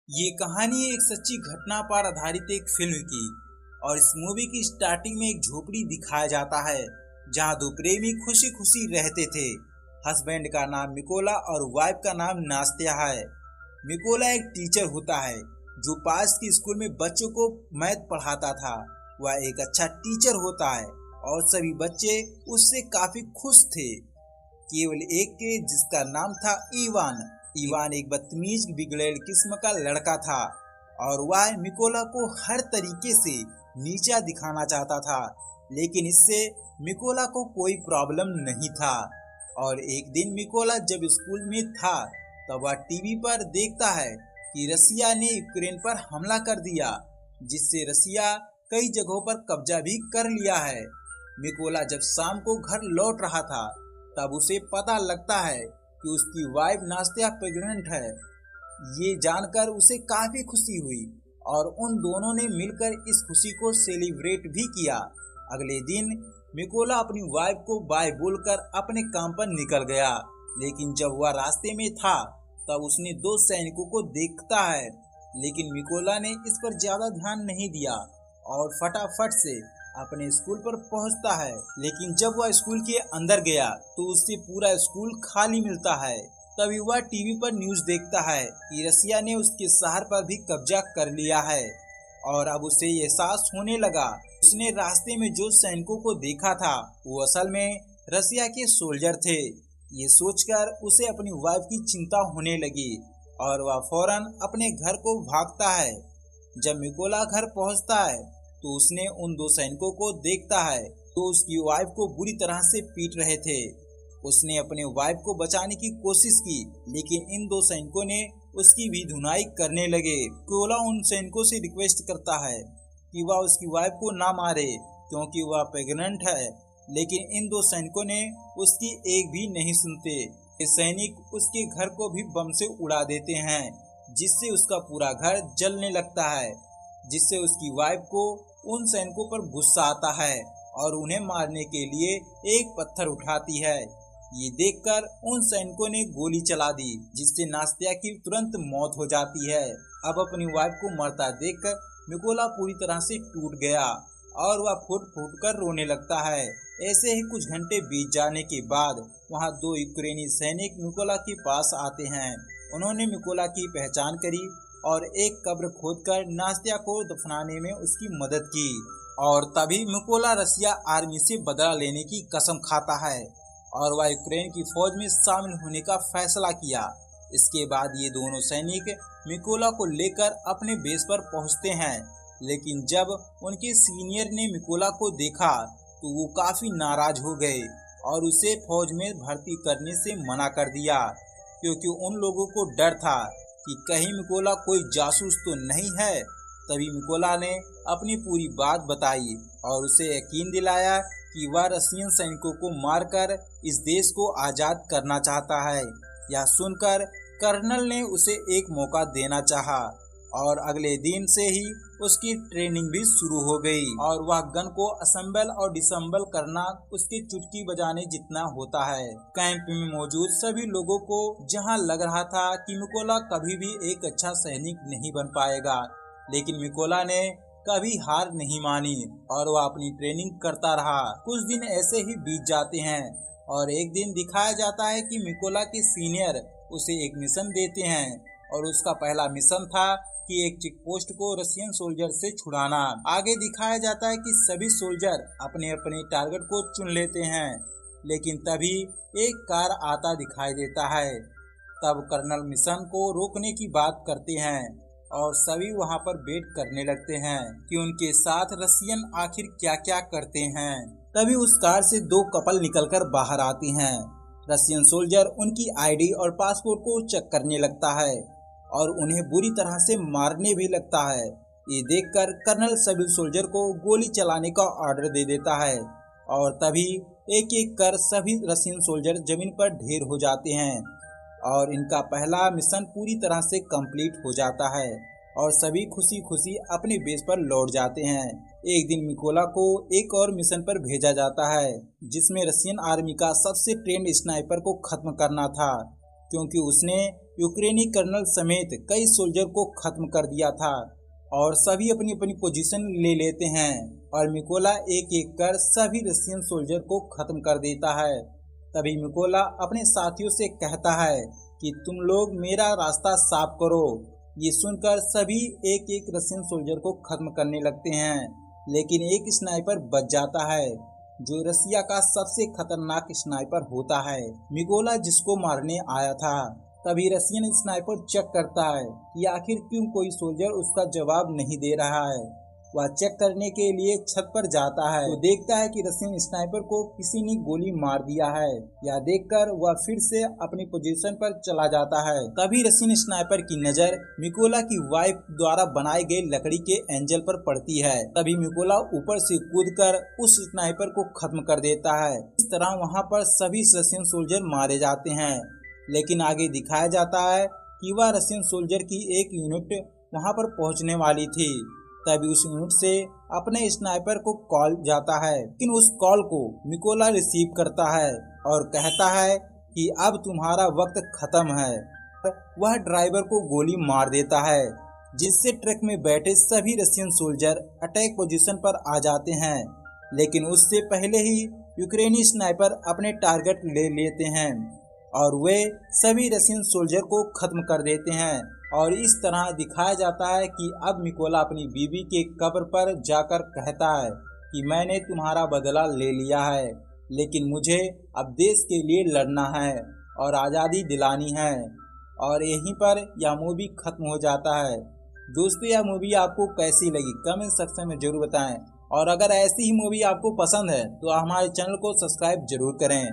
ये कहानी एक सच्ची घटना पर आधारित एक फिल्म की। और इस मूवी की स्टार्टिंग में एक झोपड़ी दिखाया जाता है जहां दो प्रेमी खुशी खुशी रहते थे। हस्बैंड का नाम मिकोला और वाइफ का नाम नास्तिया है। मिकोला एक टीचर होता है जो पास की स्कूल में बच्चों को मैथ पढ़ाता था। वह एक अच्छा टीचर होता है और सभी बच्चे उससे काफी खुश थे, केवल एक के जिसका नाम था ईवान। ईवान एक बदतमीज बिगड़ेल किस्म का लड़का था और वह मिकोला को हर तरीके से नीचा दिखाना चाहता था, लेकिन इससे मिकोला को कोई प्रॉब्लम नहीं था। और एक दिन मिकोला जब स्कूल में था तब वह टीवी पर देखता है कि रसिया ने यूक्रेन पर हमला कर दिया, जिससे रसिया कई जगहों पर कब्जा भी कर लिया है। मिकोला जब शाम को घर लौट रहा था तब उसे पता लगता है कि उसकी वाइफ नास्तिया प्रेग्नेंट है। ये जानकर उसे काफी खुशी हुई और उन दोनों ने मिलकर इस खुशी को सेलिब्रेट भी किया। अगले दिन मिकोला अपनी वाइफ को बाय बोलकर अपने काम पर निकल गया, लेकिन जब वह रास्ते में था तब उसने दो सैनिकों को देखता है, लेकिन मिकोला ने इस पर ज्यादा ध्यान नहीं दिया और फटाफट से अपने स्कूल पर पहुंचता है। लेकिन जब वह स्कूल के अंदर गया तो उसे पूरा स्कूल खाली मिलता है। तभी वह टीवी पर न्यूज़ देखता है कि रसिया ने उसके शहर पर भी कब्जा कर लिया है और अब उसे एहसास होने लगा। उसने रास्ते में जो सैनिकों को देखा था वो असल में रसिया के सोल्जर थे। ये सोचकर उसे अपनी वाइफ की चिंता होने लगी और वह फौरन अपने घर को भागता है। जब मिकोला घर पहुंचता है तो उसने उन दो सैनिकों को देखता है तो उसकी वाइफ को बुरी तरह से पीट रहे थे। उसने अपने वाइफ को बचाने की कोशिश की, लेकिन इन दो सैनिकों ने उसकी भी धुनाई करने लगे। मिकोला उन सैनिकों से रिक्वेस्ट करता है कि वह उसकी वाइफ को ना मारे क्योंकि वह प्रेग्नेंट है, लेकिन इन दो सैनिकों ने उसकी एक भी नहीं सुनते। ये सैनिक उसके घर को भी बम से उड़ा देते हैं, जिससे उसका पूरा घर जलने लगता है, जिससे उसकी वाइफ को उन सैनिकों पर गुस्सा आता है और उन्हें मारने के लिए एक पत्थर उठाती है। ये देखकर उन सैनिकों ने गोली चला दी, जिससे नास्तिया की तुरंत मौत हो जाती है। अब अपनी वाइफ को मरता देखकर मिकोला पूरी तरह से टूट गया और वह फूट फूट कर रोने लगता है। ऐसे ही कुछ घंटे बीत जाने के बाद वहाँ दो यूक्रेनी सैनिक मिकोला के पास आते हैं। उन्होंने मिकोला की पहचान करी और एक कब्र खोदकर नास्तिया को दफनाने में उसकी मदद की। और तभी मिकोला रसिया आर्मी से बदला लेने की कसम खाता है और वह यूक्रेन की फौज में शामिल होने का फैसला किया। इसके बाद ये दोनों सैनिक मिकोला को लेकर अपने बेस पर पहुंचते हैं, लेकिन जब उनके सीनियर ने मिकोला को देखा तो वो काफी नाराज हो गए और उसे फौज में भर्ती करने से मना कर दिया, क्योंकि उन लोगों को डर था कि कहीं मिकोला कोई जासूस तो नहीं है। तभी मिकोला ने अपनी पूरी बात बताई और उसे यकीन दिलाया कि वह रशियन सैनिकों को मारकर इस देश को आज़ाद करना चाहता है। यह सुनकर कर्नल ने उसे एक मौका देना चाहा और अगले दिन से ही उसकी ट्रेनिंग भी शुरू हो गई और वह गन को असेंबल और डिसेंबल करना उसकी चुटकी बजाने जितना होता है। कैंप में मौजूद सभी लोगों को जहां लग रहा था कि मिकोला कभी भी एक अच्छा सैनिक नहीं बन पाएगा, लेकिन मिकोला ने कभी हार नहीं मानी और वह अपनी ट्रेनिंग करता रहा। कुछ दिन ऐसे ही बीत जाते हैं और एक दिन दिखाया जाता है कि मिकोला के सीनियर उसे एक मिशन देते हैं और उसका पहला मिशन था कि एक चेक पोस्ट को रशियन सोल्जर से छुड़ाना। आगे दिखाया जाता है कि सभी सोल्जर अपने अपने टारगेट को चुन लेते हैं, लेकिन तभी एक कार आता दिखाई देता है। तब कर्नल मिशन को रोकने की बात करते हैं और सभी वहां पर वेट करने लगते हैं कि उनके साथ रशियन आखिर क्या क्या करते हैं। तभी उस कार से दो कपल निकलकर बाहर आती हैं। रशियन सोल्जर उनकी आईडी और पासपोर्ट को चेक करने लगता है और उन्हें बुरी तरह से मारने भी लगता है। ये देखकर कर्नल सभी सोल्जर को गोली चलाने का ऑर्डर दे देता है और तभी एक एक कर सभी रशियन सोल्जर जमीन पर ढेर हो जाते हैं और इनका पहला मिशन पूरी तरह से कंप्लीट हो जाता है और सभी खुशी खुशी अपने बेस पर लौट जाते हैं। एक दिन मिकोला को एक और मिशन पर भेजा जाता है, जिसमें रशियन आर्मी का सबसे ट्रेंड स्नाइपर को खत्म करना था। क्योंकि उसने यूक्रेनी कर्नल समेत कई सोल्जर को खत्म कर दिया था और सभी अपनी अपनी पोजीशन ले लेते हैं और मिकोला एक एक कर सभी रशियन सोल्जर को खत्म कर देता है। तभी मिकोला अपने साथियों से कहता है कि तुम लोग मेरा रास्ता साफ करो। ये सुनकर सभी एक एक रशियन सोल्जर को खत्म करने लगते हैं, लेकिन एक स्नाइपर बच जाता है जो रसिया का सबसे खतरनाक स्नाइपर होता है, मिकोला जिसको मारने आया था। तभी रशियन स्नाइपर चेक करता है कि आखिर क्यों कोई सोल्जर उसका जवाब नहीं दे रहा है। वह चेक करने के लिए छत पर जाता है तो देखता है कि रशियन स्नाइपर को किसी ने गोली मार दिया है। यह देखकर वह फिर से अपनी पोजीशन पर चला जाता है। तभी रशियन स्नाइपर की नजर मिकोला की वाइफ द्वारा बनाई गई लकड़ी के एंजल पर पड़ती है। तभी मिकोला ऊपर से कूदकर उस स्नाइपर को खत्म कर देता है। इस तरह वहाँ पर सभी रशियन सोल्जर मारे जाते हैं, लेकिन आगे दिखाया जाता है कि वह रशियन सोल्जर की एक यूनिट वहाँ पर पहुँचने वाली थी। तभी उस यूनिट से अपने स्नाइपर को कॉल जाता है, लेकिन उस कॉल को मिकोला रिसीव करता है और कहता है कि अब तुम्हारा वक्त खत्म है। वह ड्राइवर को गोली मार देता है, जिससे ट्रक में बैठे सभी रशियन सोल्जर अटैक पोजीशन पर आ जाते हैं, लेकिन उससे पहले ही यूक्रेनी स्नाइपर अपने टारगेट ले लेते हैं और वे सभी रशियन सोल्जर को खत्म कर देते हैं। और इस तरह दिखाया जाता है कि अब मिकोला अपनी बीवी के कब्र पर जाकर कहता है कि मैंने तुम्हारा बदला ले लिया है, लेकिन मुझे अब देश के लिए लड़ना है और आज़ादी दिलानी है। और यहीं पर यह मूवी खत्म हो जाता है। दोस्तों, यह मूवी आपको कैसी लगी कमेंट सेक्शन में जरूर बताएं, और अगर ऐसी ही मूवी आपको पसंद है तो हमारे चैनल को सब्सक्राइब जरूर करें।